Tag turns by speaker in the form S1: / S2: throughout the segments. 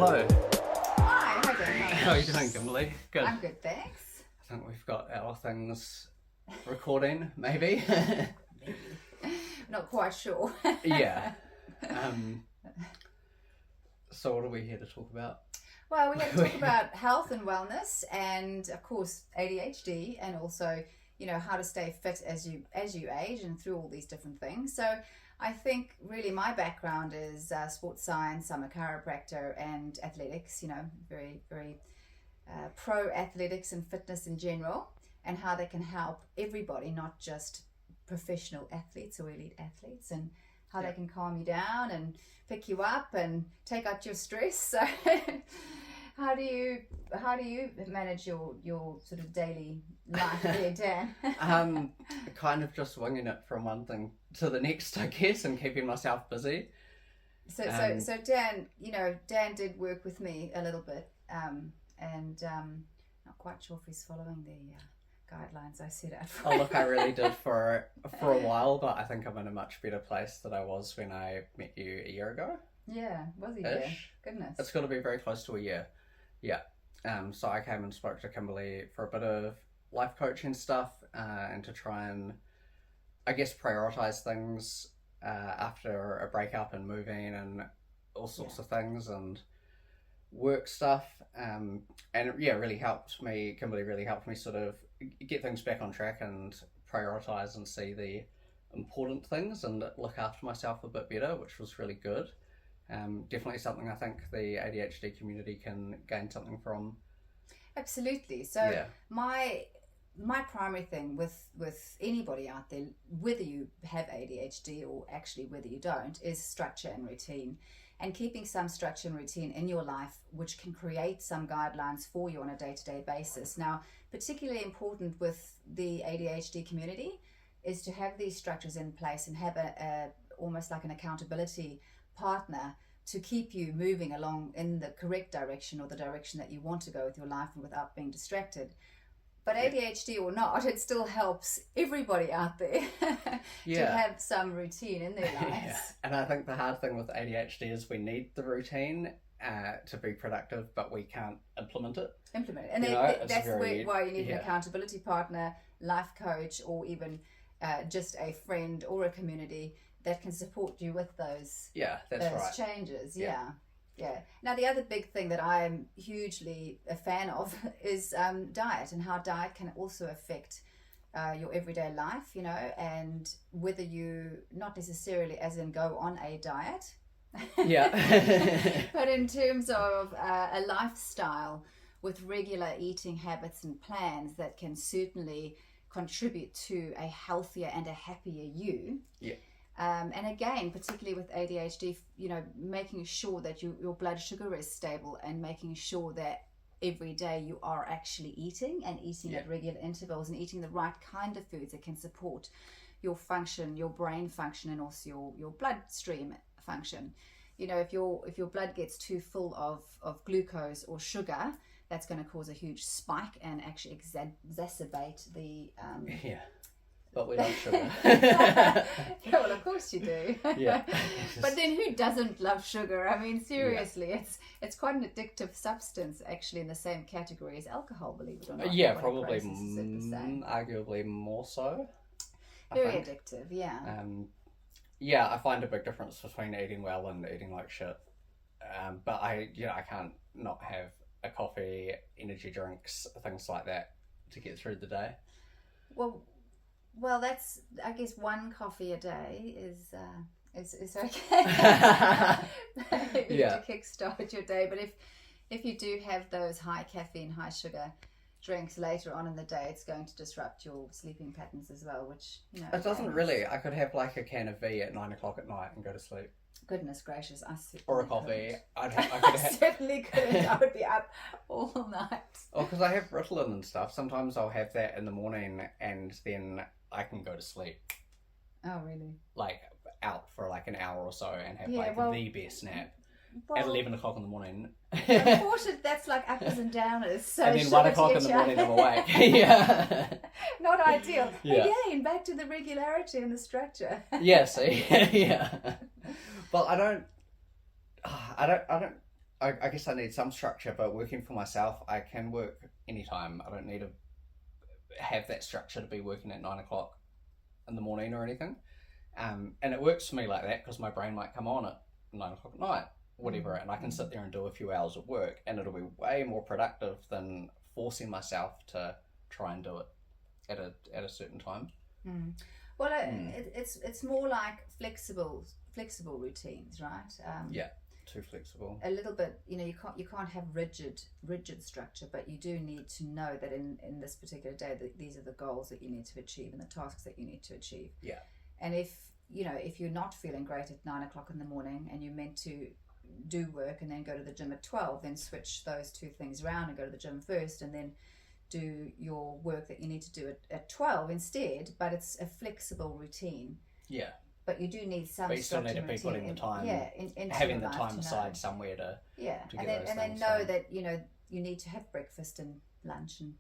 S1: Hello.
S2: Hi, Dan.
S1: How are you doing, Kimberly? Good.
S2: I'm good, thanks.
S1: I think we've got our things recording, maybe.
S2: Maybe. Not quite sure.
S1: Yeah. So what are we here to talk about?
S2: Well, we're going to talk about health and wellness, and of course ADHD, and also how to stay fit as you age and through all these different things. So I think really my background is sports science. I'm a chiropractor and athletics. Very pro athletics and fitness in general, and how they can help everybody, not just professional athletes or elite athletes, and how they can calm you down and pick you up and take out your stress. So how do you manage your sort of daily life there, Dan?
S1: Kind of just winging it from one thing to the next, I guess, and keeping myself busy.
S2: So Dan, Dan did work with me a little bit, and not quite sure if he's following the guidelines I set out for.
S1: Oh look, I really did for a while, but I think I'm in a much better place than I was when I met you a year ago.
S2: Yeah, was a year. Goodness.
S1: It's got to be very close to a year. Yeah. So I came and spoke to Kimberly for a bit of life coaching stuff, and to try and, I guess, prioritize things after a breakup and moving and all sorts of things and work stuff. And yeah, Kimberly really helped me sort of get things back on track and prioritize and see the important things and look after myself a bit better, which was really good. Definitely something I think the ADHD community can gain something from. Absolutely.
S2: So yeah. My primary thing with anybody out there, whether you have ADHD or actually whether you don't, is structure and routine, and keeping some structure and routine in your life, which can create some guidelines for you on a day-to-day basis. Now, particularly important with the ADHD community is to have these structures in place and have a almost like an accountability partner to keep you moving along in the correct direction, or the direction that you want to go with your life, and without being distracted. But ADHD or not, it still helps everybody out there to have some routine in their lives.
S1: Yeah. And I think the hard thing with ADHD is we need the routine to be productive, but we can't implement it.
S2: And that's why you need an accountability partner, life coach, or even just a friend or a community that can support you with those changes. Yeah. Now, the other big thing that I'm hugely a fan of is diet, and how diet can also affect your everyday life, and whether you not necessarily as in go on a diet, but in terms of a lifestyle with regular eating habits and plans that can certainly contribute to a healthier and a happier you.
S1: Yeah.
S2: And again, particularly with ADHD, making sure that your blood sugar is stable, and making sure that every day you are actually eating at regular intervals, and eating the right kind of foods that can support your function, your brain function, and also your bloodstream function. If your blood gets too full of glucose or sugar, that's going to cause a huge spike and actually exacerbate the
S1: But we love sugar.
S2: Yeah, well, of course you do.
S1: Yeah.
S2: But then who doesn't love sugar? I mean, seriously, it's quite an addictive substance, actually, in the same category as alcohol, believe it or not.
S1: Yeah, probably arguably more so.
S2: Very addictive, yeah.
S1: Yeah, I find a big difference between eating well and eating like shit. But I can't not have a coffee, energy drinks, things like that to get through the day.
S2: Well, that's, I guess, one coffee a day is okay. To kickstart your day. But if you do have those high caffeine, high sugar drinks later on in the day, it's going to disrupt your sleeping patterns as well, which,
S1: It doesn't really. I could have like a can of V at 9 o'clock at night and go to sleep.
S2: Goodness gracious,
S1: or a coffee.
S2: I certainly couldn't. I would be up all night.
S1: Oh, because I have Ritalin and stuff. Sometimes I'll have that in the morning, and then I can go to sleep.
S2: Oh, really?
S1: Like out for like an hour or so and have the best nap at 11 o'clock in the morning.
S2: Unfortunately, that's like uppers and downers. So
S1: and then 1 o'clock in the morning I'm awake. Yeah.
S2: Not ideal.
S1: Yeah.
S2: Again, back to the regularity and the structure.
S1: Yeah, see? Yeah. Well, I I guess I need some structure, but working for myself, I can work anytime. I don't need to have that structure to be working at 9 o'clock in the morning or anything. And it works for me like that because my brain might come on at 9 o'clock at night, whatever, and I can sit there and do a few hours of work, and it'll be way more productive than forcing myself to try and do it at a certain time.
S2: Well, it's more like flexible routines, right?
S1: Yeah, too flexible.
S2: A little bit, you can't have rigid structure, but you do need to know that in this particular day that these are the goals that you need to achieve and the tasks that you need to achieve.
S1: Yeah.
S2: And if you're not feeling great at 9 o'clock in the morning and you're meant to do work and then go to the gym at 12, then switch those two things around and go to the gym first and then do your work that you need to do at 12 instead, but it's a flexible routine.
S1: Yeah.
S2: But you do need some.
S1: But you still need to be putting the time.
S2: Yeah,
S1: having the time aside somewhere to.
S2: Yeah,
S1: to
S2: and
S1: get
S2: then know that you need to have breakfast and lunch and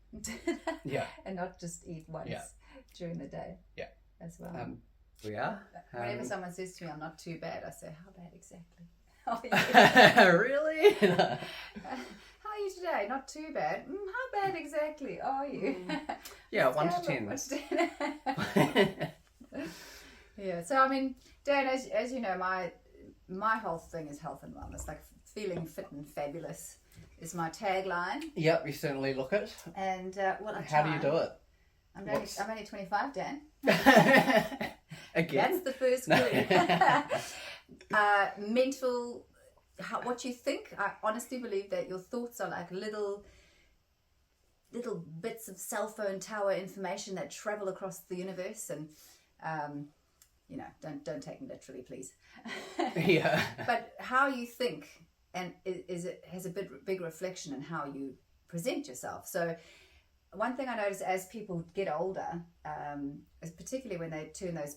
S1: yeah,
S2: and not just eat once during the day.
S1: Yeah,
S2: as well.
S1: We are.
S2: Whenever someone says to me, "I'm not too bad," I say, "How bad exactly?" Oh, yeah.
S1: Really?
S2: How are you today? Not too bad. How bad exactly are you?
S1: Yeah, 1 to 10.
S2: 1 to 10. Yeah. So I mean, Dan, as you know, my whole thing is health and wellness. Like feeling fit and fabulous is my tagline.
S1: Yep, you certainly look it.
S2: And well,
S1: how do you do it?
S2: I'm only 25, Dan.
S1: Again.
S2: That's the first clue. Mental. What you think. I honestly believe that your thoughts are like little bits of cell phone tower information that travel across the universe, and don't take me literally, please.
S1: Yeah.
S2: But how you think and it has a big reflection in how you present yourself. So one thing I notice as people get older, is particularly when they turn those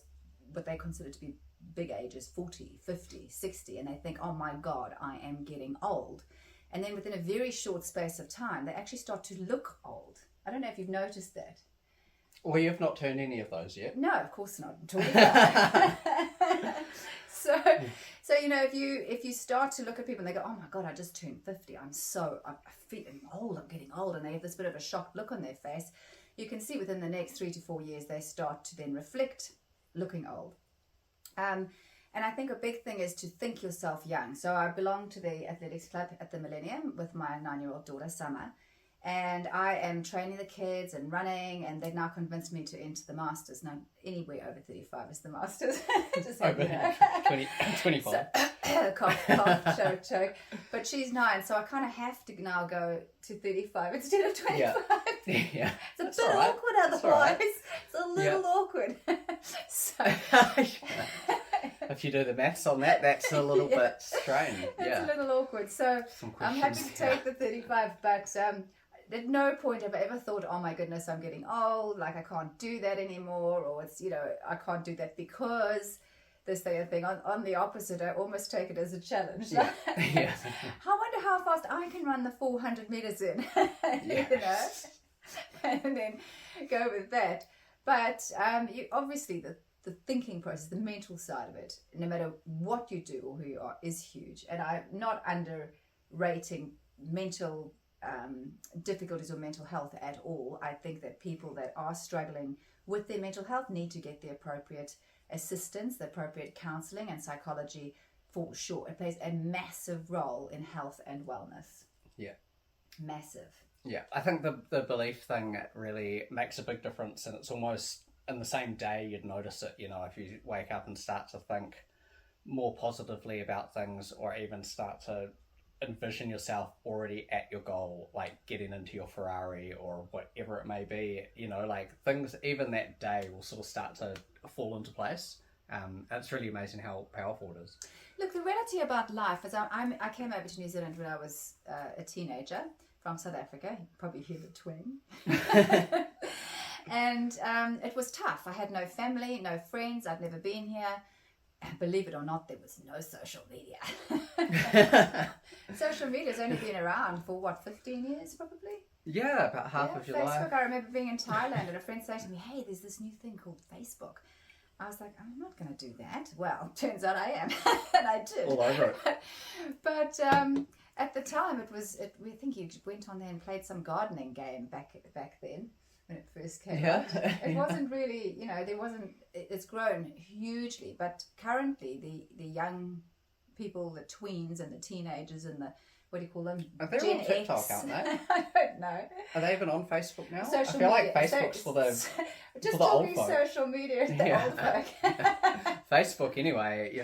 S2: what they consider to be big ages, 40, 50, 60, and they think, oh my God, I am getting old. And then within a very short space of time, they actually start to look old. I don't know if you've noticed that.
S1: Well, you've not turned any of those yet.
S2: No, of course not. I'm 25. So if you start to look at people and they go, oh my God, I just turned 50. I'm feeling old. I'm getting old. And they have this bit of a shocked look on their face. You can see within the next 3 to 4 years, they start to then reflect looking old. And I think a big thing is to think yourself young. So I belong to the athletics club at the Millennium with my 9-year-old daughter, Summer. And I am training the kids and running, and they've now convinced me to enter the Masters. Now, anywhere over 35 is the Masters. Just so you know.
S1: 25.
S2: So, cough, choke. But she's 9, so I kind of have to now go to 35 instead of 25.
S1: Yeah.
S2: It's a bit awkward otherwise. It's a little awkward. So...
S1: If you do the maths on that, that's a little bit strange.
S2: It's a little awkward. So I'm happy to take the 35, but at no point have I ever thought, oh my goodness, I'm getting old, like I can't do that anymore, or it's, I can't do that because this thing. On the opposite, I almost take it as a challenge.
S1: Yeah.
S2: I wonder how fast I can run the 400 meters in, and then go with that. But obviously the thinking process, the mental side of it, no matter what you do or who you are, is huge. And I'm not underrating mental difficulties or mental health at all. I think that people that are struggling with their mental health need to get the appropriate assistance, the appropriate counselling and psychology for sure. It plays a massive role in health and wellness.
S1: Yeah.
S2: Massive.
S1: Yeah, I think the belief thing really makes a big difference, and it's almost in the same day you'd notice it, if you wake up and start to think more positively about things, or even start to envision yourself already at your goal, like getting into your Ferrari or whatever it may be, like things even that day will sort of start to fall into place. It's really amazing how powerful it is.
S2: Look, the reality about life is I came over to New Zealand when I was a teenager from South Africa. You probably hear the twang. And it was tough. I had no family, no friends. I'd never been here. And believe it or not, there was no social media. Social media's only been around for 15 years probably?
S1: Yeah, about half of your life.
S2: Facebook, I remember being in Thailand and a friend saying to me, hey, there's this new thing called Facebook. I was like, I'm not going to do that. Well, turns out I am. And I did.
S1: All over it.
S2: But At the time, we think you went on there and played some gardening game back then when it first came out. It wasn't really, it's grown hugely, but currently the young people, the tweens and the teenagers and the, what do you call them?
S1: They're
S2: Gen
S1: on TikTok,
S2: X.
S1: aren't they?
S2: I don't know.
S1: Are they even on Facebook now?
S2: Social
S1: I feel
S2: media.
S1: like Facebook's for the
S2: just
S1: for the old
S2: talking
S1: folk.
S2: social media, the old folk.
S1: Facebook, anyway,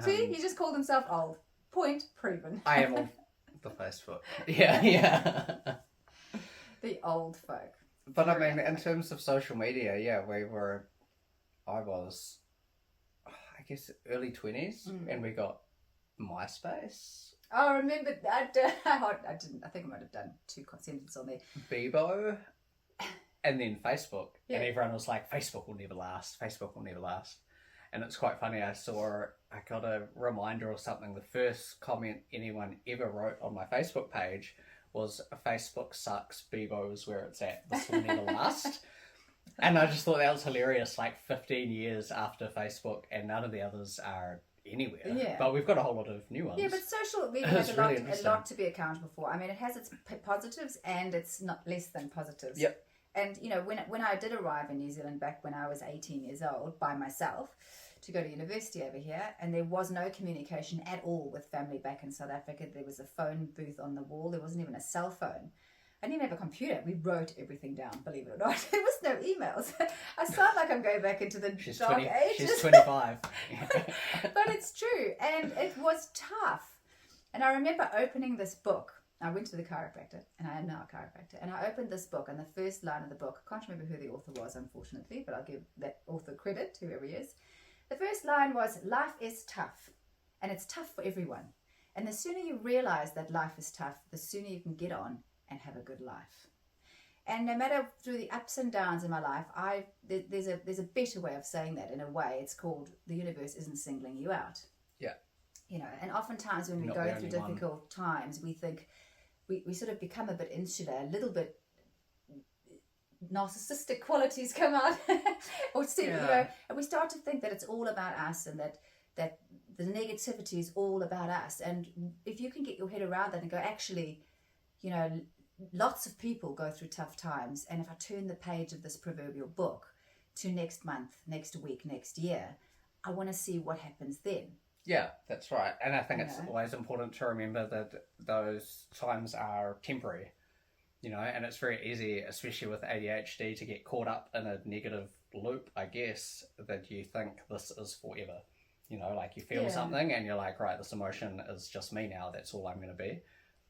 S2: See, he just called himself old. Point proven.
S1: I am on the Facebook. Yeah.
S2: The old folk.
S1: But I mean, in terms of social media, I was, I guess, early 20s, and we got MySpace.
S2: Oh, I remember that. I think I might have done 2 sentences on there.
S1: Bebo, and then Facebook. Yeah. And everyone was like, Facebook will never last. Facebook will never last. And it's quite funny. I got a reminder or something. The first comment anyone ever wrote on my Facebook page was, Facebook sucks, Bebo is where it's at. This will never last. And I just thought that was hilarious. Like 15 years after Facebook, and none of the others are anywhere. Yeah. But we've got a whole lot of new ones.
S2: Yeah, but social media has a lot to be accountable for. I mean, it has its positives and it's not less than positives.
S1: Yep.
S2: And, when I did arrive in New Zealand back when I was 18 years old by myself to go to university over here, and there was no communication at all with family back in South Africa. There was a phone booth on the wall. There wasn't even a cell phone. I didn't even have a computer. We wrote everything down, believe it or not. There was no emails. I sound like I'm going back into the dark ages.
S1: She's 25.
S2: But it's true. And it was tough. And I remember opening this book. I went to the chiropractor, and I am now a chiropractor. And I opened this book, and the first line of the book, I can't remember who the author was, unfortunately, but I'll give that author credit, whoever he is. The first line was, life is tough. And it's tough for everyone. And the sooner you realize that life is tough, the sooner you can get on and have a good life. And no matter through the ups and downs in my life, there's a better way of saying that in a way. It's called, the universe isn't singling you out.
S1: Yeah.
S2: And oftentimes when we go through difficult times, we think we sort of become a bit insular, a little bit narcissistic qualities come out. And we start to think that it's all about us, and that the negativity is all about us. And if you can get your head around that and go, actually, lots of people go through tough times, and if I turn the page of this proverbial book to next month, next week, next year, I want to see what happens then.
S1: Yeah, that's right. And I think it's always important to remember that those times are temporary, and it's very easy, especially with ADHD, to get caught up in a negative loop, I guess, that you think this is forever. Like you feel something and you're like, right, this emotion is just me now, that's all I'm going to be.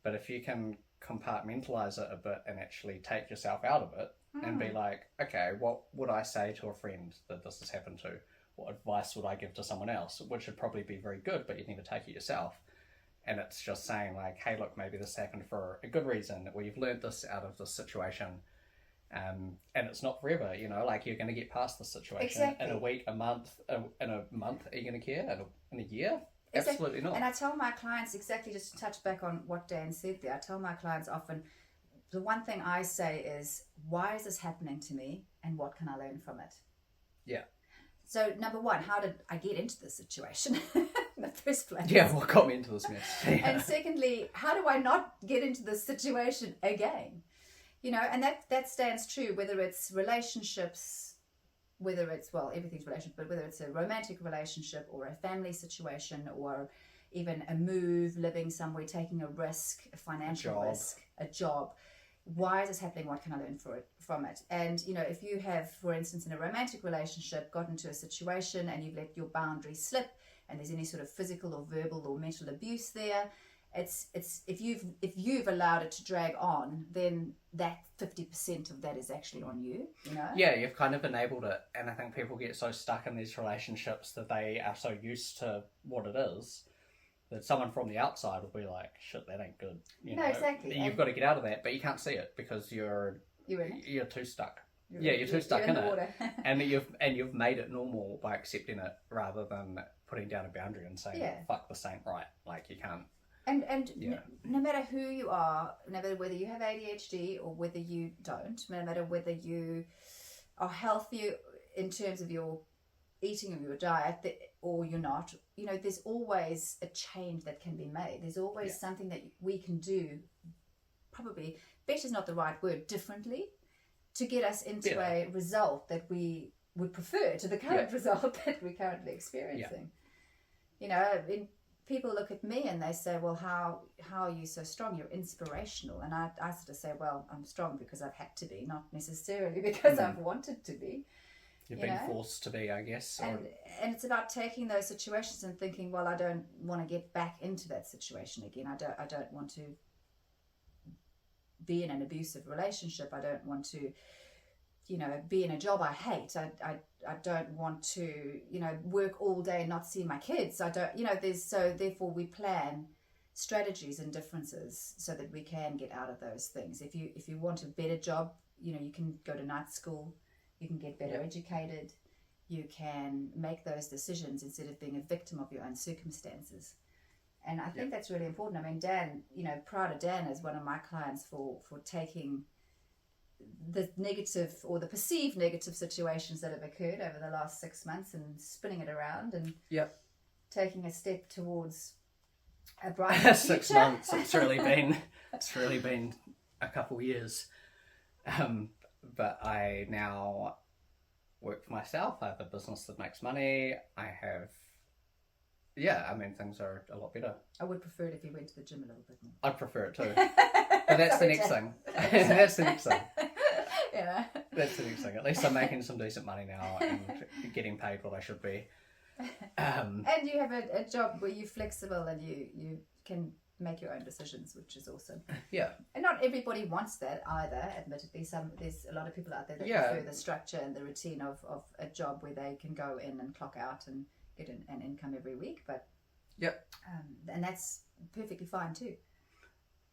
S1: But if you can compartmentalize it a bit and actually take yourself out of it and be like, okay, what would I say to a friend that this has happened to? What advice would I give to someone else? Which would probably be very good, but you'd never take it yourself. And it's just saying like, hey, look, maybe this happened for a good reason, or you've learned this out of this situation. And it's not forever, like you're going to get past this situation in a week, a month, in a month. Are you going to care? In a year? Absolutely not.
S2: And I tell my clients, exactly, just to touch back on what Dan said there, I tell my clients often, the one thing I say is, why is this happening to me, and what can I learn from it?
S1: Yeah.
S2: So number one, how did I get into this situation in the first place?
S1: Yeah, what got me into this mess?
S2: And secondly, how do I not get into this situation again? And that stands true, whether it's relationships, whether it's, everything's relationship, but whether it's a romantic relationship or a family situation, or even a move, living somewhere, taking a risk, a financial risk, a job. Why is this happening? What can I learn from it? And, if you have, for instance, in a romantic relationship, got into a situation and you've let your boundaries slip, and there's any sort of physical or verbal or mental abuse there, it's if you've allowed it to drag on, then that 50% of that is actually on you.
S1: Yeah, you've kind of enabled it. And I think people get so stuck in these relationships that they are so used to what it is that someone from the outside will be like, shit, that ain't good.
S2: No, exactly.
S1: You've got to get out of that, but you can't see it because you're too stuck. You're too stuck in it. Water. and you've made it normal by accepting it, rather than putting down a boundary and saying, fuck, this ain't right. Like, you can't.
S2: And no matter who you are, no matter whether you have ADHD or whether you don't, no matter whether you are healthy in terms of your eating your diet or you're not, there's always a change that can be made. There's always something that we can do, probably better is not the right word, differently, to get us into a result that we would prefer to the current result that we're currently experiencing. People look at me and they say, well, how are you so strong? You're inspirational. And I sort of say, well, I'm strong because I've had to be, not necessarily because I've wanted to be.
S1: You've been forced to be, I guess.
S2: And it's about taking those situations and thinking, well, I don't want to get back into that situation again. I don't want to be in an abusive relationship. I don't want to, be in a job I hate. I don't want to, work all day and not see my kids. I don't, so therefore we plan strategies and differences so that we can get out of those things. If you want a better job, you can go to night school, you can get better educated, you can make those decisions instead of being a victim of your own circumstances. And I think that's really important. I mean, Dan, proud of Dan as one of my clients for taking the negative or the perceived negative situations that have occurred over the last 6 months and spinning it around and taking a step towards a brighter future.
S1: 6 months. It's really been a couple years. But I now work for myself. I have a business that makes money. I have, things are a lot better.
S2: I would prefer it if you went to the gym a little bit more.
S1: I'd prefer it too. But that's the next thing. That's the next thing.
S2: Yeah.
S1: That's the next thing. At least I'm making some decent money now and getting paid what I should be.
S2: And you have a job where you're flexible and you can make your own decisions, which is awesome.
S1: Yeah.
S2: And not everybody wants that either, admittedly. There's a lot of people out there that prefer the structure and the routine of a job where they can go in and clock out and get an income every week. But and that's perfectly fine too.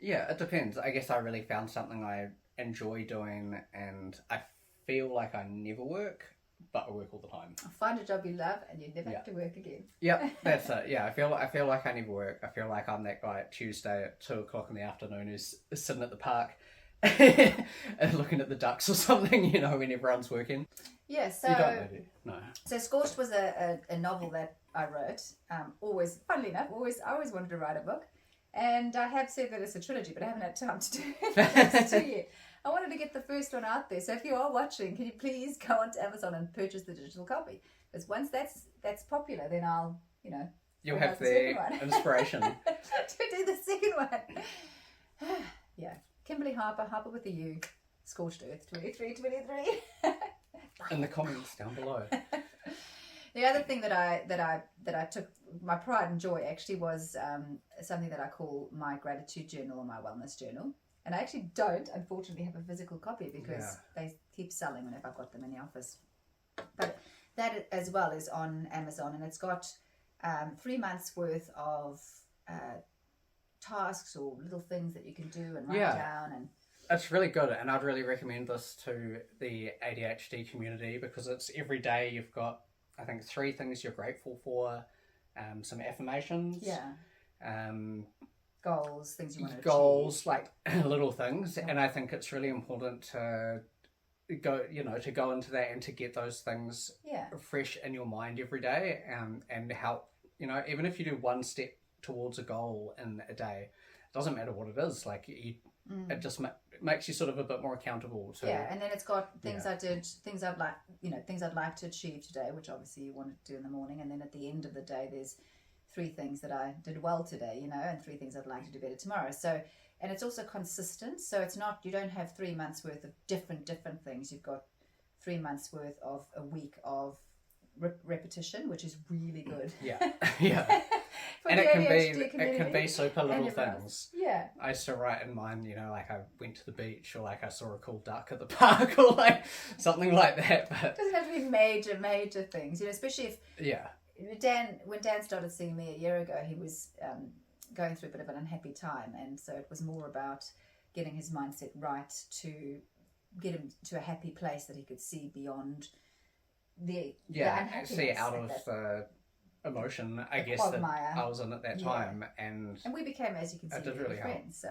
S1: Yeah, it depends. I guess I really found something I enjoy doing, and I feel like I never work, but I work all the time.
S2: Find a job you love and you never have to work again.
S1: Yeah, that's it. Yeah, I feel like I never work. I feel like I'm that guy at Tuesday at 2:00 in the afternoon who's sitting at the park and looking at the ducks or something, when everyone's working.
S2: Yeah, so
S1: you don't know, do you? No.
S2: So Scorched was a novel that I wrote. Funnily enough, I always wanted to write a book. And I have said that it's a trilogy, but I haven't had time to do it yet. I wanted to get the first one out there. So if you are watching, can you please go onto Amazon and purchase the digital copy? Because once that's popular, then I'll,
S1: you'll have the inspiration
S2: to do the second one. Yeah, Kimberly Harpur with the U, Scorched Earth 2323.
S1: In the comments down below.
S2: The other thing that I took my pride and joy actually was something that I call my gratitude journal or my wellness journal. And I actually don't, unfortunately, have a physical copy because they keep selling whenever I've got them in the office. But that as well is on Amazon, and it's got 3 months worth of tasks or little things that you can do and write down. And
S1: it's really good, and I'd really recommend this to the ADHD community because it's every day you've got, I think, 3 things you're grateful for, some affirmations.
S2: Goals, things you want to achieve.
S1: Goals, like little things. And I think it's really important to go into that and to get those things fresh in your mind every day, and help, even if you do 1 step towards a goal in a day, it doesn't matter what it is, like it just makes you sort of a bit more accountable to.
S2: And then it's got things I did, things I'd like to achieve today, which obviously you want to do in the morning, and then at the end of the day there's 3 things that I did well today, and 3 things I'd like to do better tomorrow. So, and it's also consistent, so it's not, you don't have 3 months worth of different things. You've got 3 months worth of a week of repetition, which is really good.
S1: And it can be super little things.
S2: Yeah.
S1: I used to write in mine, like I went to the beach, or like I saw a cool duck at the park, or like something like that. But
S2: it doesn't have to be major things, especially if when Dan started seeing me a year ago, he was going through a bit of an unhappy time, and so it was more about getting his mindset right to get him to a happy place that he could see beyond the unhappiness.
S1: See out of the emotion, I guess, that I was in at that time, and
S2: we became, as you can see,
S1: really
S2: friends. So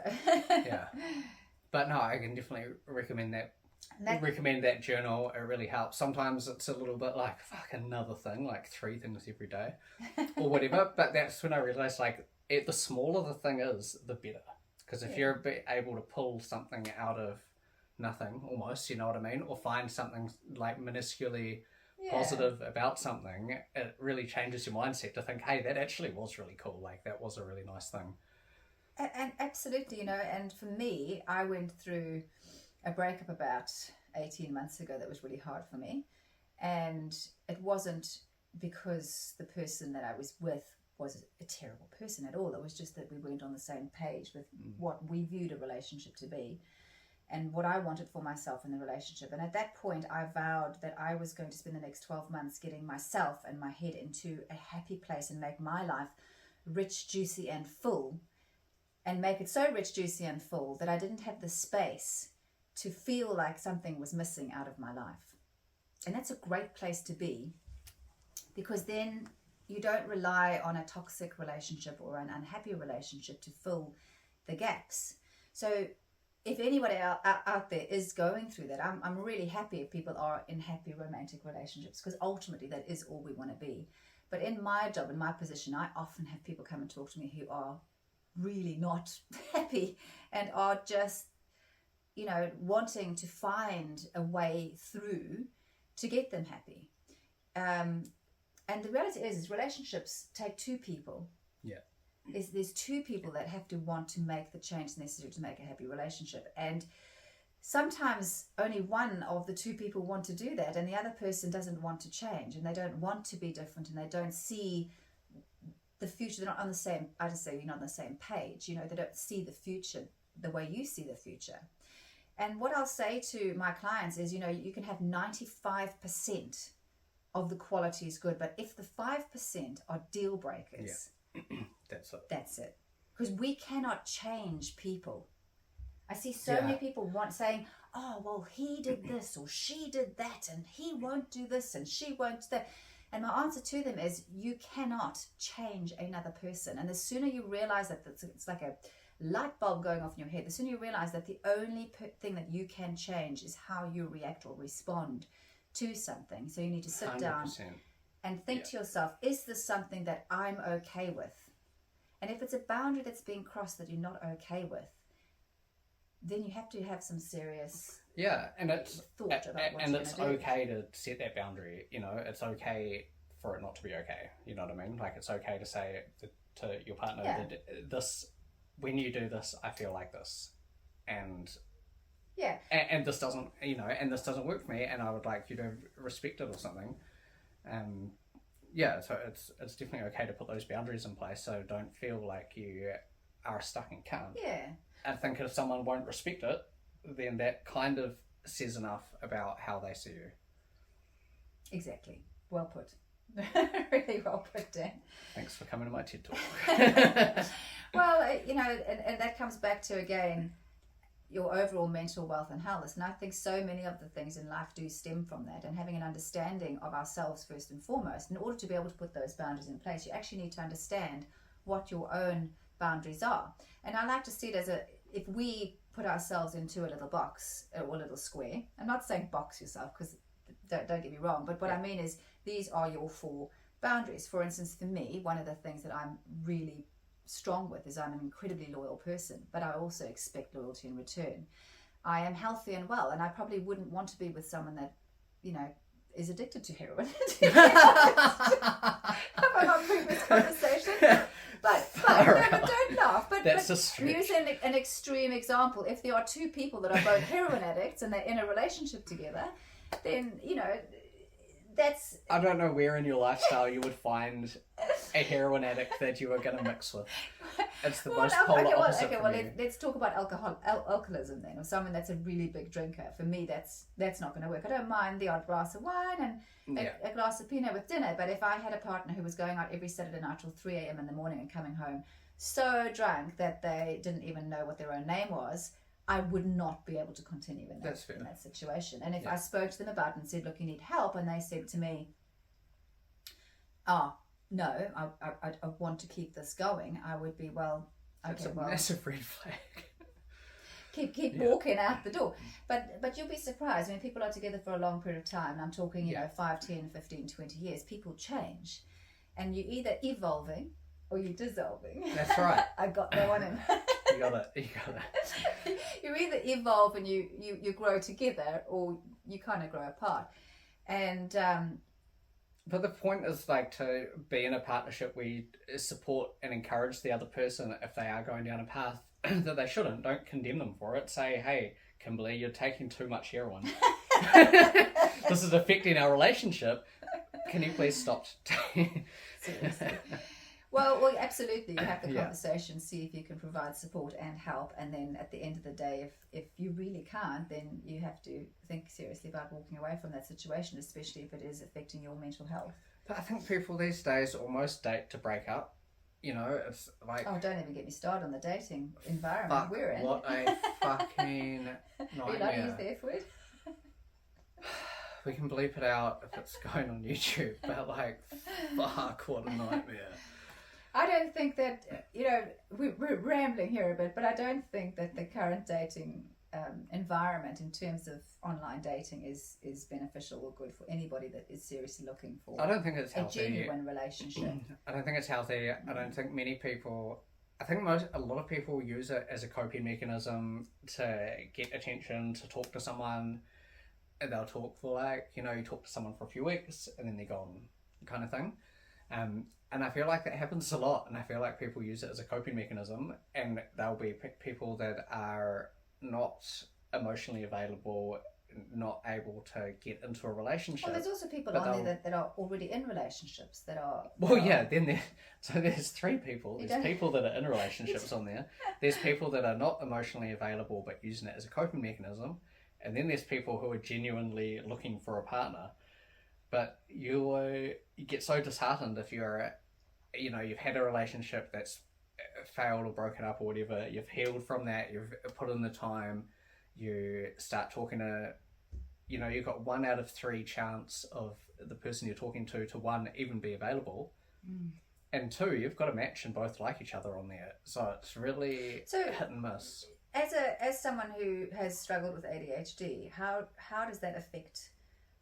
S1: but no, I can definitely recommend that recommend that journal. It really helps. Sometimes it's a little bit like, fuck, another thing, like 3 things every day or whatever. But that's when I realized, like, the smaller the thing is, the better. Because if you're able to pull something out of nothing, almost, you know what I mean? Or find something like minusculely positive about something, it really changes your mindset to think, hey, that actually was really cool. Like, that was a really nice thing.
S2: And absolutely, you know, and for me, I went through a breakup about 18 months ago that was really hard for me. And it wasn't because the person that I was with was a terrible person at all. It was just that we weren't on the same page with what we viewed a relationship to be and what I wanted for myself in the relationship. And at that point, I vowed that I was going to spend the next 12 months getting myself and my head into a happy place and make my life rich, juicy, and full. And make it so rich, juicy, and full that I didn't have the space to feel like something was missing out of my life. And that's a great place to be, because then you don't rely on a toxic relationship or an unhappy relationship to fill the gaps. So if anybody out there is going through that, I'm really happy if people are in happy romantic relationships, because ultimately that is all we want to be. But in my job, in my position, I often have people come and talk to me who are really not happy and are just, you know, wanting to find a way through to get them happy. And the reality is relationships take 2 people.
S1: Yeah.
S2: There's 2 people that have to want to make the change necessary to make a happy relationship. And sometimes only one of the 2 people want to do that, and the other person doesn't want to change, and they don't want to be different, and they don't see the future. They're not on the same, I just say you're not on the same page. You know, they don't see the future the way you see the future. And what I'll say to my clients is, you know, you can have 95% of the quality is good, but if the 5% are deal breakers, that's it. Because we cannot change people. I see so many people saying, oh, well, he did this or she did that, and he won't do this and she won't do that. And my answer to them is, you cannot change another person. And the sooner you realize that, it's like a light bulb going off in your head, the sooner you realize that the only thing that you can change is how you react or respond to something. So you need to sit 100%. Down and think to yourself, is this something that I'm okay with? And if it's a boundary that's being crossed that you're not okay with, then you have to have some serious
S1: and it's
S2: thought about what
S1: and
S2: you're
S1: it's
S2: gonna do.
S1: Okay to set that boundary. You know, it's okay for it not to be okay. You know what I mean? Like, it's okay to say to your partner that this, when you do this, I feel like this, and this doesn't, you know, and this doesn't work for me, and I would like you to respect it or something. So it's definitely okay to put those boundaries in place, so don't feel like you are stuck and can't. I think if someone won't respect it, then that kind of says enough about how they see you.
S2: Exactly. Well put. Really well put, Dan.
S1: Thanks for coming to my TED Talk.
S2: Well, you know, and that comes back to, again, your overall mental wealth and health. And I think so many of the things in life do stem from that, and having an understanding of ourselves first and foremost. In order to be able to put those boundaries in place, you actually need to understand what your own boundaries are. And I like to see it as if we put ourselves into a little box or a little square. I'm not saying box yourself, because don't get me wrong, but what I mean is, these are your 4 boundaries. For instance, for me, one of the things that I'm really strong with is I'm an incredibly loyal person, but I also expect loyalty in return. I am healthy and well, and I probably wouldn't want to be with someone that, you know, is addicted to heroin. Have I not been this conversation? But don't laugh. But
S1: that's a stretch.
S2: Here's an extreme example. If there are 2 people that are both heroin addicts and they're in a relationship together, then, you know, that's...
S1: I don't know where in your lifestyle you would find a heroin addict that you are going to mix with. It's the most polar opposite for me.
S2: Let's talk about alcoholism then, or someone that's a really big drinker. For me, that's not going to work. I don't mind the odd glass of wine and a glass of Pinot with dinner, but if I had a partner who was going out every Saturday night till 3 a.m. in the morning and coming home so drunk that they didn't even know what their own name was, I would not be able to continue in that situation. And if I spoke to them about it and said, look, you need help, and they said to me, no, I want to keep this going, I would be, well, okay,
S1: That's a massive red flag.
S2: keep walking out the door. But you'll be surprised when people are together for a long period of time, and I'm talking, you know, 5, 10, 15, 20 years, people change. And you're either evolving or you're dissolving.
S1: That's right.
S2: I got that one in.
S1: You got it.
S2: You either evolve and you grow together, or you kind of grow apart. And
S1: but the point is, like, to be in a partnership where you support and encourage the other person if they are going down a path that they shouldn't. Don't condemn them for it. Say, hey, Kimberly, you're taking too much heroin. This is affecting our relationship. Can you please stop?
S2: Seriously. Well, absolutely. You have the conversation, see if you can provide support and help, and then at the end of the day, if you really can't, then you have to think seriously about walking away from that situation, especially if it is affecting your mental health.
S1: But I think people these days almost date to break up. You know, it's like...
S2: Oh, don't even get me started on the dating environment we're in.
S1: What a fucking nightmare.
S2: Are you allowed to use the F word?
S1: We can bleep it out if it's going on YouTube, but like, fuck, what a nightmare.
S2: I don't think that, you know, we're rambling here a bit, but I don't think that the current dating environment in terms of online dating is beneficial or good for anybody that is seriously looking for
S1: I don't think it's healthy.
S2: A genuine relationship.
S1: I don't think it's healthy. I don't think many people... I think a lot of people use it as a coping mechanism to get attention, to talk to someone, and they'll talk for like, you know, you talk to someone for a few weeks and then they're gone, kind of thing. And I feel like that happens a lot, and I feel like people use it as a coping mechanism, and there'll be people that are not emotionally available, not able to get into a relationship.
S2: Well, there's also people on there that are already in relationships that are...
S1: So there's 3 people. There's people that are in relationships on there. There's people that are not emotionally available but using it as a coping mechanism. And then there's people who are genuinely looking for a partner. But you get so disheartened if you've had a relationship that's failed or broken up or whatever. You've healed from that. You've put in the time. You start talking to, you've got 1 out of 3 chance of the person you're talking to 1 even be available. And 2, you've got a match and both like each other on there. So it's really hit and miss.
S2: As someone who has struggled with ADHD, how does that affect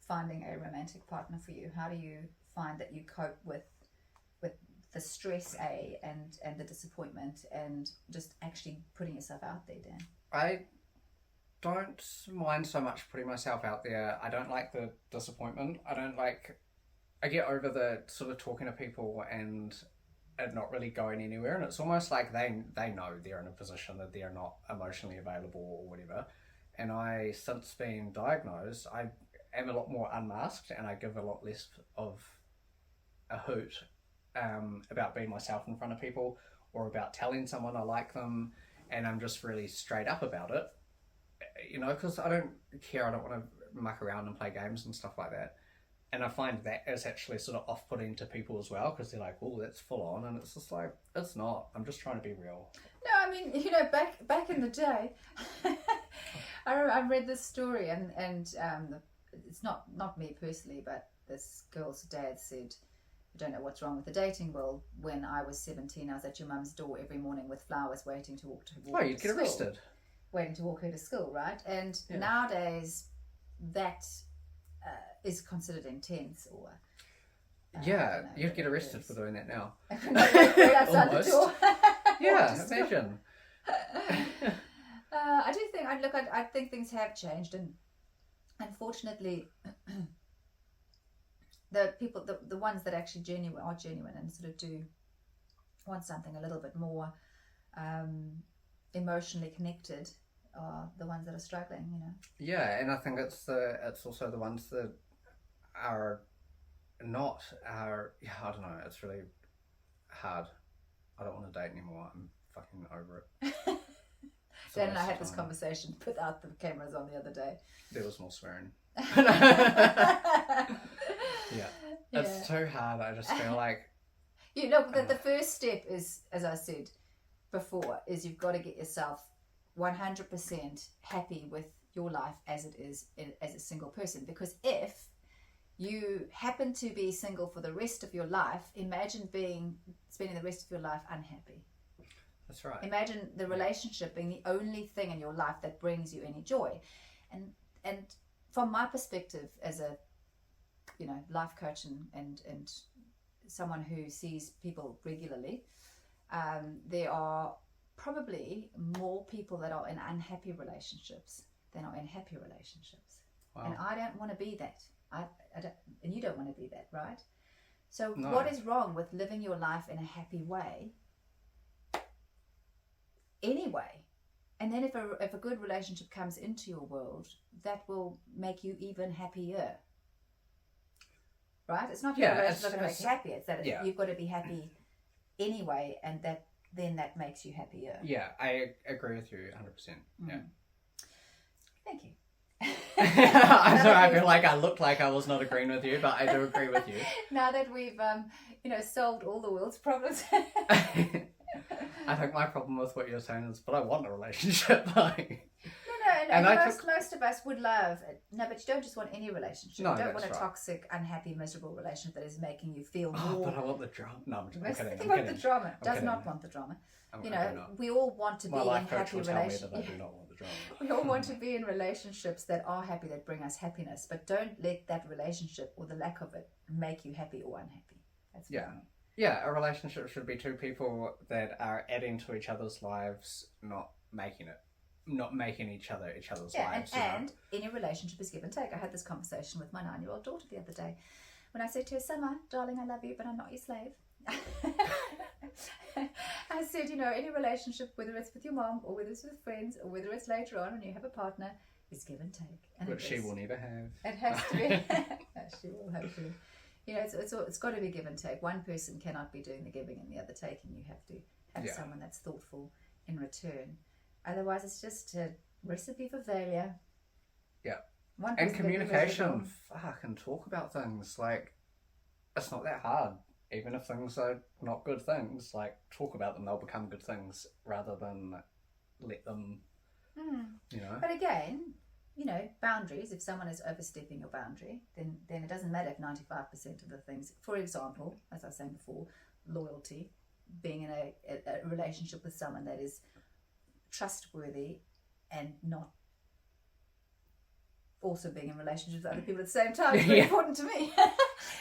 S2: finding a romantic partner for you? How do you find that you cope with the stress, and the disappointment, and just actually putting yourself out there, Dan?
S1: I don't mind so much putting myself out there. I don't like the disappointment. I get over the sort of talking to people and not really going anywhere, and it's almost like they know they're in a position that they're not emotionally available or whatever. And I, since being diagnosed, I am a lot more unmasked, and I give a lot less of a hoot about being myself in front of people, or about telling someone I like them, and I'm just really straight up about it, because I don't care. I don't want to muck around and play games and stuff like that. And I find that is actually sort of off-putting to people as well, because they're like, oh, that's full on. And it's just like, it's not. I'm just trying to be real.
S2: No, I mean, back in the day, I read this story, and it's not me personally, but this girl's dad said, I don't know what's wrong with the dating world. When I was 17, I was at your mum's door every morning with flowers waiting to walk to school.
S1: Oh, you'd get arrested.
S2: Waiting to walk her to school, right? And nowadays, that... is considered intense, or
S1: you'd get arrested for doing that now.
S2: Right outside the door.
S1: Yeah, imagine.
S2: I do think I think things have changed, and unfortunately, the people, the ones that actually are genuine and sort of do want something a little bit more emotionally connected, are the ones that are struggling.
S1: Yeah, and I think it's also the ones that are not I don't know, it's really hard. I don't want to date anymore. I'm fucking over it.
S2: Dan and I had this conversation without the cameras on the other day.
S1: There was more swearing. It's too hard. I just feel like
S2: the first step is, as I said before, is you've got to get yourself 100% happy with your life as it is as a single person. Because if you happen to be single for the rest of your life, imagine spending the rest of your life unhappy.
S1: That's right.
S2: Imagine the relationship being the only thing in your life that brings you any joy. And from my perspective as a life coach and someone who sees people regularly, there are probably more people that are in unhappy relationships than are in happy relationships. Wow. And I don't want to be that. I don't, and you don't want to be that, right? So
S1: no.
S2: What is wrong with living your life in a happy way anyway? And then if a good relationship comes into your world, that will make you even happier. Right? It's not that a relationship going to make you happy. It's that you've got to be happy anyway, and that makes you happier.
S1: Yeah, I agree with you 100%. Yeah.
S2: Thank you.
S1: I'm sorry, I feel like I looked like I was not agreeing with you, but I do agree with you.
S2: Now that we've solved all the world's problems.
S1: I think my problem with what you're saying is, but I want a relationship.
S2: No, most of us would love it. No, but you don't just want any relationship.
S1: No,
S2: you don't want a
S1: right.
S2: toxic, unhappy, miserable relationship that is making you feel more.
S1: But I want the drama. No, I'm kidding.
S2: The drama. Does not want the drama. We all want to be in happy relationships.
S1: I do not want the drama.
S2: We all want to be in relationships that are happy, that bring us happiness. But don't let that relationship or the lack of it make you happy or unhappy. That's
S1: Yeah, a relationship should be two people that are adding to each other's lives, not making each other's lives.
S2: And any relationship is give and take. I had this conversation with my 9-year-old daughter the other day when I said to her, Summer, darling, I love you, but I'm not your slave. I said, any relationship, whether it's with your mom or whether it's with friends or whether it's later on when you have a partner, is give and take. And
S1: which she will never have.
S2: It has to be. No, she will, hopefully. It's got to be give and take. One person cannot be doing the giving and the other taking. You have to have someone that's thoughtful in return. Otherwise, it's just a recipe for failure.
S1: Yeah. And communication. Fucking talk about things. Like, it's not that hard. Even if things are not good things, like, talk about them, they'll become good things rather than let them,
S2: But again, boundaries, if someone is overstepping your boundary, then it doesn't matter if 95% of the things, for example, as I was saying before, loyalty, being in a relationship with someone that is trustworthy and not also being in relationships with other people at the same time is very important to me.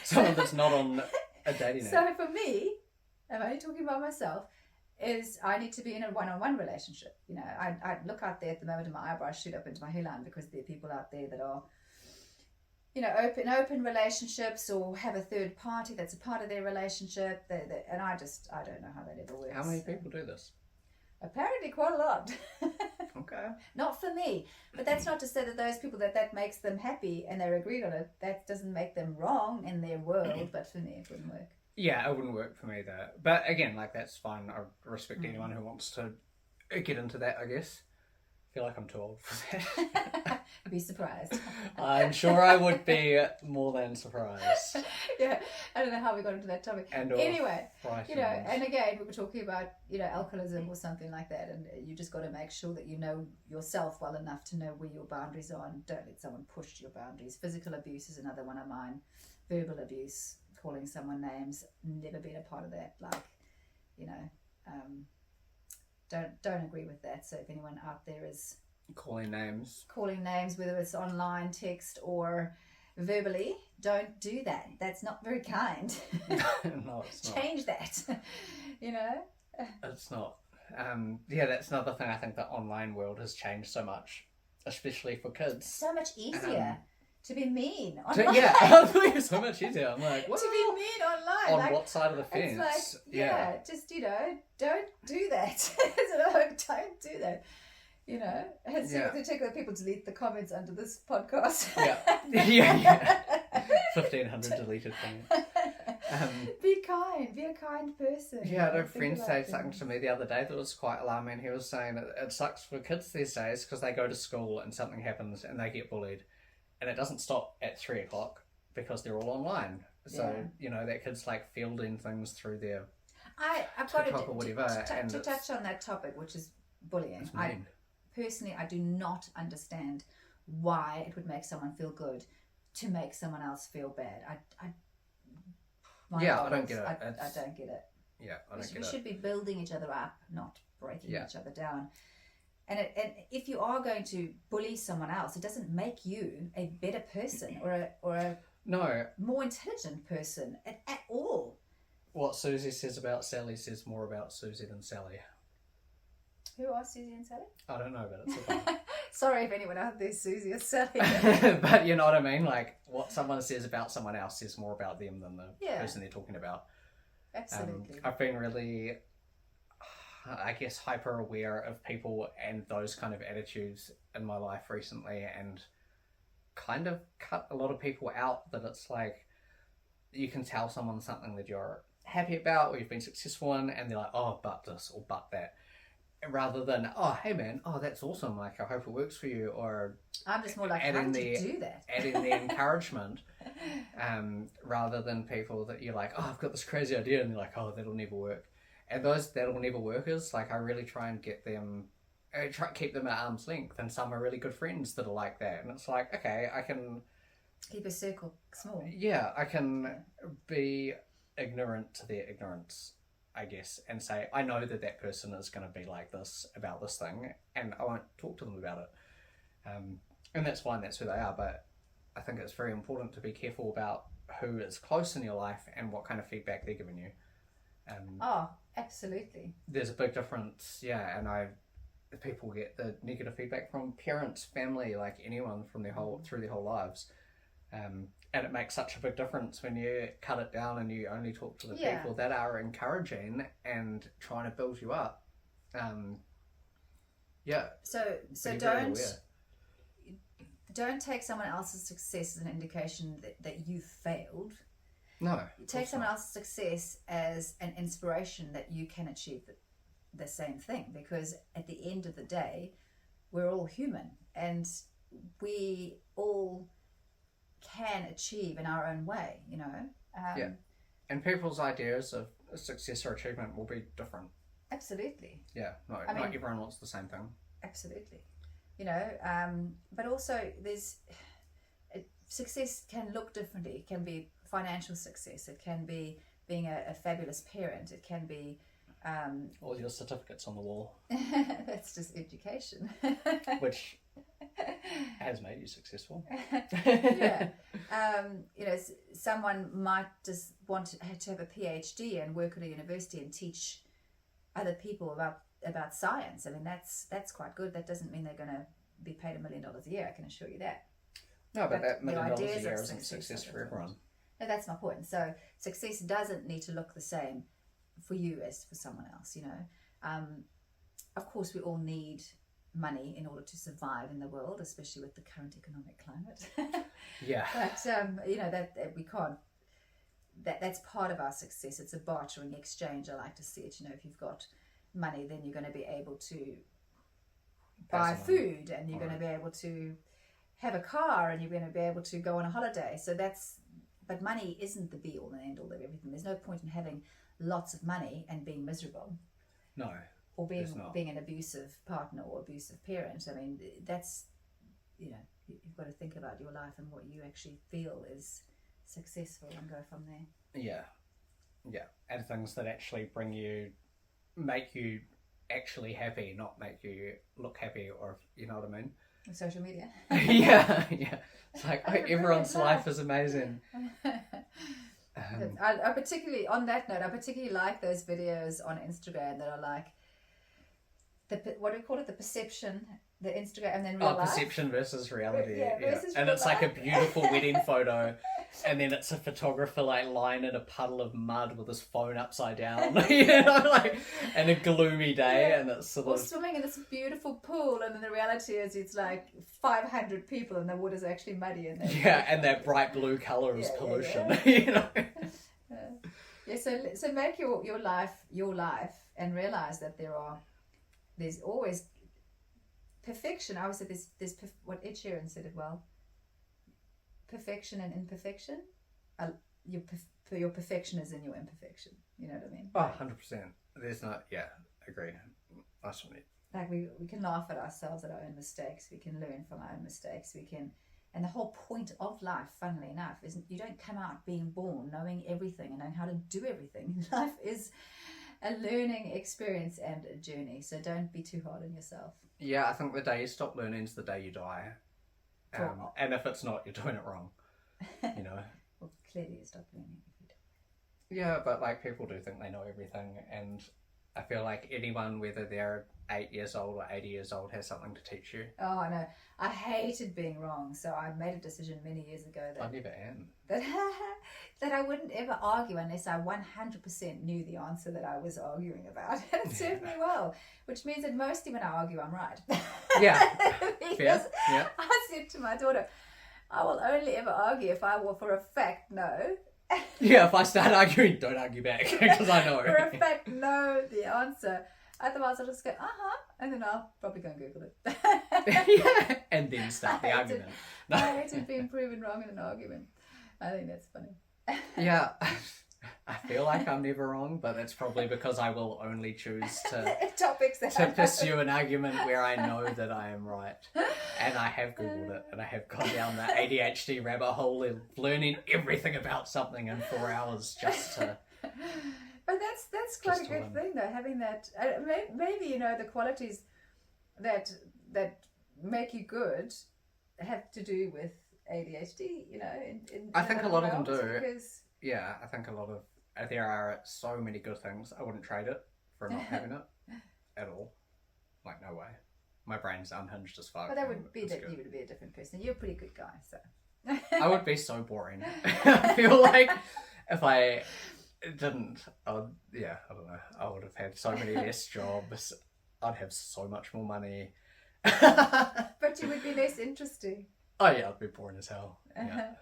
S1: Someone that's not on a dating app.
S2: So for me, I'm only talking about myself, is I need to be in a one-on-one relationship. I look out there at the moment and my eyebrows shoot up into my hairline because there are people out there that are, open relationships or have a third party that's a part of their relationship. And I don't know how that ever works.
S1: How many people do this?
S2: Apparently quite a lot.
S1: Okay.
S2: Not for me. But that's not to say that those people that makes them happy and they're agreed on it, that doesn't make them wrong in their world. But for me, it wouldn't work.
S1: Yeah, it wouldn't work for me either. But again, that's fine. I respect anyone who wants to get into that, I guess. I feel like I'm too old for that.
S2: Be surprised.
S1: I'm sure I would be more than surprised.
S2: Yeah, I don't know how we got into that topic. Anyway, and again, we were talking about, alcoholism or something like that, and you just got to make sure that you know yourself well enough to know where your boundaries are, and don't let someone push your boundaries. Physical abuse is another one of mine. Verbal abuse, calling someone names, never been a part of that. Don't agree with that. So if anyone out there is
S1: calling names,
S2: whether it's online, text, or verbally, don't do that. That's not very kind.
S1: No, it's not.
S2: Change that.
S1: It's not. That's another thing. I think the online world has changed so much, especially for kids.
S2: So much easier to be mean online.
S1: It's so much easier. I'm like, what?
S2: To be mean online.
S1: On what side of the fence?
S2: It's just, don't do that. Don't do that. To check that people delete the comments under this podcast.
S1: Yeah. 1,500 deleted comments.
S2: Be kind. Be a kind person.
S1: Yeah, I had a friend say something to me the other day that was quite alarming. He was saying it sucks for kids these days because they go to school and something happens and they get bullied. And it doesn't stop at 3 o'clock because they're all online. So, that kid's fielding things through their
S2: I've got
S1: TikTok or whatever.
S2: To touch on that topic, which is bullying. Personally, I do not understand why it would make someone feel good to make someone else feel bad. I don't get it. I don't get it.
S1: Yeah, I don't
S2: we
S1: get it.
S2: should be building each other up, not breaking
S1: Yeah.
S2: each other down. And if you are going to bully someone else, it doesn't make you a better person or a
S1: No.
S2: more intelligent person at all.
S1: What Susie says about Sally says more about Susie than Sally.
S2: Who are Susie and Sally?
S1: I don't know, but it's okay.
S2: Sorry if anyone out there's Susie or Sally.
S1: But you know what I mean? Like, what someone says about someone else says more about them than the person they're talking about.
S2: Absolutely.
S1: I've been really, I guess, hyper aware of people and those kind of attitudes in my life recently, and kind of cut a lot of people out. That it's like, you can tell someone something that you're happy about or you've been successful in, and they're like, oh, but this or but that. Rather than, oh, hey man, oh, that's awesome, like, I hope it works for you, or
S2: I'm just more like, how did you do that?
S1: Adding the encouragement, rather than people that you're like, oh, I've got this crazy idea, and they're like, oh, that'll never work. And those that'll never workers, like, I really try and keep them at arm's length, and some are really good friends that are like that, and it's like, okay, I can
S2: keep a circle small.
S1: Yeah, I can be ignorant to their ignorance, I guess, and say, I know that person is going to be like this about this thing, and I won't talk to them about it. And that's fine, that's who they are, but I think it's very important to be careful about who is close in your life and what kind of feedback they're giving you.
S2: Oh, absolutely.
S1: There's a big difference, and people get the negative feedback from parents, family, like anyone from through their whole lives. And it makes such a big difference when you cut it down and you only talk to the people that are encouraging and trying to build you up.
S2: So don't take someone else's success as an indication that you failed.
S1: No.
S2: Take someone else's success as an inspiration that you can achieve the same thing, because at the end of the day, we're all human and we all can achieve in our own way, you know.
S1: And people's ideas of success or achievement will be different.
S2: Absolutely.
S1: Yeah, not everyone wants the same thing.
S2: Absolutely. You know, but also success can look differently. It can be financial success. It can be being a fabulous parent. It can be
S1: all your certificates on the wall.
S2: That's just education.
S1: Which has made you successful.
S2: Yeah. You know, someone might just want to have a PhD and work at a university and teach other people about science. I mean, that's quite good. That doesn't mean they're going to be paid $1 million a year, I can assure you that.
S1: No, but that $1 million a year isn't success for everyone.
S2: No, that's my point. So success doesn't need to look the same for you as for someone else, you know. Of course, we all need money in order to survive in the world, especially with the current economic climate.
S1: Yeah.
S2: But you know, that we can't. That's part of our success. It's a bartering exchange. I like to see it. You know, if you've got money, then you're going to be able to buy food, and you're going to be able to have a car, and you're going to be able to go on a holiday. So but money isn't the be all and end all of everything. There's no point in having lots of money and being miserable.
S1: No.
S2: Or being an abusive partner or abusive parent. I mean, that's, you know, you've got to think about your life and what you actually feel is successful and go from there.
S1: Yeah. And things that actually make you actually happy, not make you look happy, or, you know what I mean?
S2: Social media.
S1: Yeah. It's like, everyone's life is amazing.
S2: I particularly, on that note, I particularly like those videos on Instagram that are like, what do we call it? The perception, the Instagram, and then real life.
S1: Perception versus reality.
S2: Versus
S1: and it's like a beautiful wedding photo, and then it's a photographer like lying in a puddle of mud with his phone upside down, you know, like, and a gloomy day, and it's sort of
S2: swimming in this beautiful pool, and then the reality is it's like 500 people, and the water's actually muddy, and
S1: and that bright blue color is pollution, you know.
S2: So make your life, and realize that there's always perfection. I always say there's what Ed Sheeran said it well. Perfection and imperfection. Your perfection is in your imperfection. You know what I mean?
S1: Oh, 100%. There's not. Yeah, agree. Nice one.
S2: Like we can laugh at ourselves, at our own mistakes. We can learn from our own mistakes. We can And the whole point of life, funnily enough, is you don't come out being born knowing everything and knowing how to do everything. Life is a learning experience and a journey. So don't be too hard on yourself.
S1: Yeah, I think the day you stop learning is the day you die. And if it's not, you're doing it wrong. You know.
S2: Well, clearly you stop learning if you don't.
S1: Yeah, but like people do think they know everything, and I feel like anyone, whether they're 8 years old or 80 years old, has something to teach you.
S2: Oh, I know. I hated being wrong, so I made a decision many years ago that
S1: I never am.
S2: that I wouldn't ever argue unless I 100% knew the answer that I was arguing about. And it served me well, which means that mostly when I argue, I'm right.
S1: Yeah.
S2: Because
S1: yeah.
S2: I said to my daughter, I will only ever argue if I will for a fact know.
S1: Yeah, if I start arguing, don't argue back, because I know.
S2: For a fact know the answer. Otherwise, I'll just go, and then I'll probably go and Google it.
S1: Yeah, and then start the argument.
S2: I hated being proven wrong in an argument. I think that's funny.
S1: Yeah, I feel like I'm never wrong, but that's probably because I will only choose to
S2: topics
S1: to pursue an argument where I know that I am right. And I have Googled it, and I have gone down the ADHD rabbit hole of learning everything about something in 4 hours just to...
S2: But that's quite a good thing, though, having that. Maybe the qualities that make you good have to do with ADHD.
S1: I think a lot of them do.
S2: Because...
S1: Yeah, I think a lot of there are so many good things. I wouldn't trade it for not having it at all. Like, no way. My brain's unhinged as fuck.
S2: But that would be that you would be a different person. You're a pretty good guy, so.
S1: I would be so boring. I feel like if I didn't, I don't know. I would have had so many less jobs. I'd have so much more money.
S2: But you would be less interesting.
S1: Oh yeah, I'd be boring as hell. Yeah.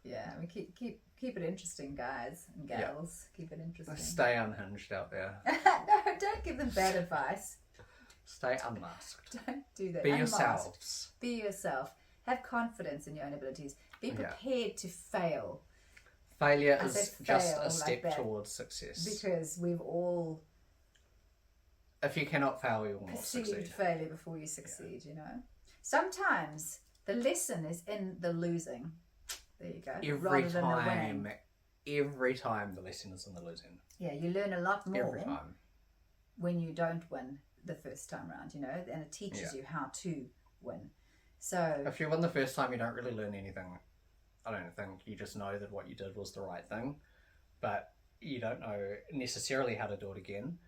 S2: Yeah, I mean, keep it interesting, guys and gals. Yeah. Keep it interesting.
S1: Stay unhinged out there.
S2: No, don't give them bad advice.
S1: Stay unmasked.
S2: Don't do that.
S1: Be yourselves.
S2: Be yourself. Have confidence in your own abilities. Be prepared to fail.
S1: Failure is just a step towards success.
S2: Because we've all...
S1: If you cannot fail, you will not succeed.
S2: Perceived failure before you succeed, Sometimes the lesson is in the losing. There you go.
S1: Every time the lesson is in the losing.
S2: Yeah, you learn a lot more
S1: every time
S2: when you don't win the first time round, and it teaches you how to win. So
S1: if you win the first time, you don't really learn anything. I don't think. You just know that what you did was the right thing, but you don't know necessarily how to do it again.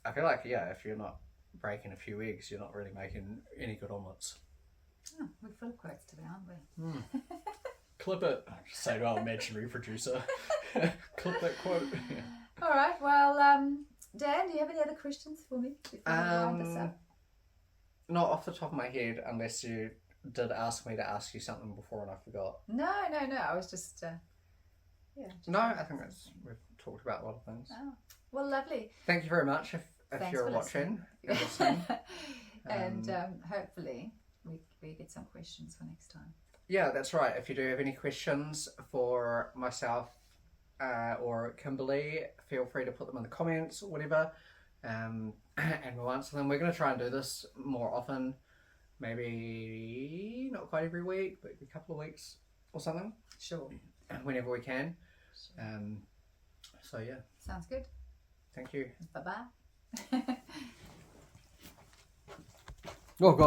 S1: I feel like, if you're not breaking a few eggs, you're not really making any good omelettes.
S2: Oh, we're full of quotes today, aren't we?
S1: Clip it. Just say to our imaginary producer. Clip that quote.
S2: All right. Well, Dan, do you have any other questions for me before we wind this up?
S1: Not off the top of my head, unless you did ask me to ask you something before and I forgot.
S2: No. I was just...
S1: No, I think we've talked about a lot of things.
S2: Oh, well, lovely.
S1: Thank you very much if you're watching.
S2: And hopefully we get some questions for next time.
S1: Yeah, that's right. If you do have any questions for myself or Kimberly, feel free to put them in the comments or whatever, and we'll answer them. We're going to try and do this more often, maybe not quite every week, but a couple of weeks or something.
S2: Sure.
S1: Whenever we can.
S2: Sure.
S1: So yeah.
S2: Sounds good.
S1: Thank you.
S2: Bye-bye.
S1: Oh God.